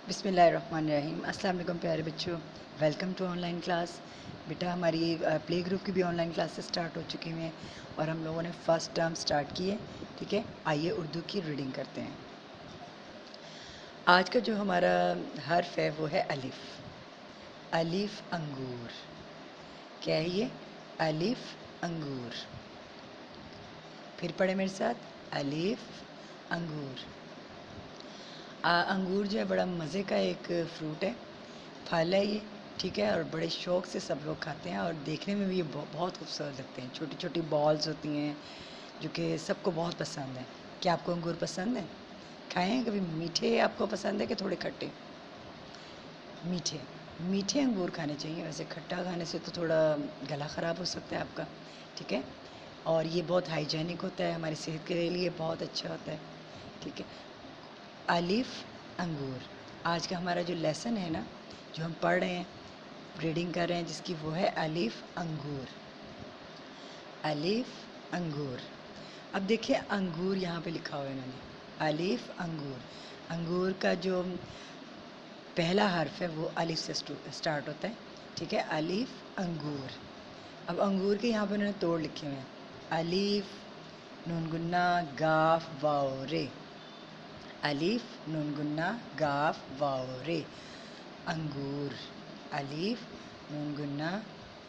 بسم اللہ الرحمن الرحیم۔ السلام علیکم پیارے بچوں، welcome to online class. بیٹا ہماری پلے گروپ کی بھی آن لائن کلاسز سٹارٹ ہو چکی ہوئی ہیں اور ہم لوگوں نے فرسٹ ٹرم سٹارٹ کی ہے، ٹھیک ہے۔ آئیے اردو کی ریڈنگ کرتے ہیں۔ آج کا جو ہمارا حرف ہے وہ ہے الف۔ الف انگور، کیا ہے یہ؟ الف انگور۔ پھر پڑھے میرے ساتھ، الف انگور۔ انگور جو ہے بڑا مزے کا ایک فروٹ ہے، پھل ہے یہ، ٹھیک ہے، اور بڑے شوق سے سب لوگ کھاتے ہیں اور دیکھنے میں بھی یہ بہت خوبصورت لگتے ہیں۔ چھوٹی چھوٹی بالز ہوتی ہیں جو کہ سب کو بہت پسند ہیں۔ کیا آپ کو انگور پسند ہیں؟ کھائے ہیں کبھی؟ میٹھے آپ کو پسند ہے کہ تھوڑے کھٹے؟ میٹھے میٹھے انگور کھانے چاہیے، ویسے کھٹا کھانے سے تو تھوڑا گلا خراب ہو سکتا ہے آپ کا، ٹھیک ہے۔ اور یہ بہت ہائیجینک ہوتا ہے، ہماری صحت کے لیے بہت اچھا ہوتا ہے، ٹھیک ہے۔ الف انگور۔ آج کا ہمارا جو لیسن ہے نا، جو ہم پڑھ رہے ہیں، ریڈنگ کر رہے ہیں جس کی، وہ ہے الف انگور۔ الف انگور۔ اب دیکھیں انگور یہاں پہ لکھا ہوا ہے انہوں نے، الف انگور۔ انگور کا جو پہلا حرف ہے وہ الف سے سٹارٹ ہوتا ہے، ٹھیک ہے، الف انگور۔ اب انگور کے یہاں پہ انہوں نے توڑ لکھے ہوئے ہیں، الف نون گنہ گاف واو رے۔ الف نون گنہ گاف واو رے، انگور۔ الف نون گنہ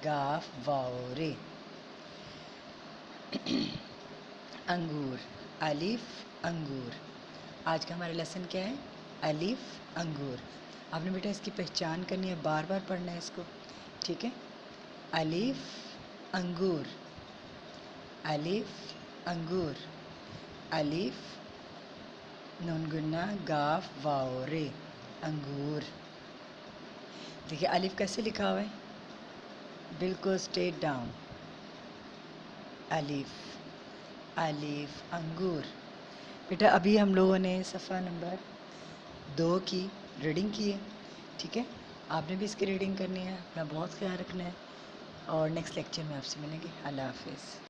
گاف واو رے، انگور۔ الف انگور۔ آج کا ہمارا لیسن کیا ہے؟ الف انگور۔ آپ نے بیٹا اس کی پہچان کرنی ہے، بار بار پڑھنا ہے اس کو، ٹھیک ہے۔ الف انگور، الف انگور، الف نون گنہ گاف واو رے، انگور۔ دیکھیے الف کیسے لکھا ہوا ہے؟ بالکل اسٹریٹ ڈاؤن، الف۔ الف انگور۔ بیٹا ابھی ہم لوگوں نے صفحہ نمبر 2 کی ریڈنگ کی ہے، ٹھیک ہے۔ آپ نے بھی اس کی ریڈنگ کرنی ہے، اپنا بہت خیال رکھنا ہے، اور نیکسٹ لیکچر میں آپ سے ملیں گے۔ اللہ حافظ۔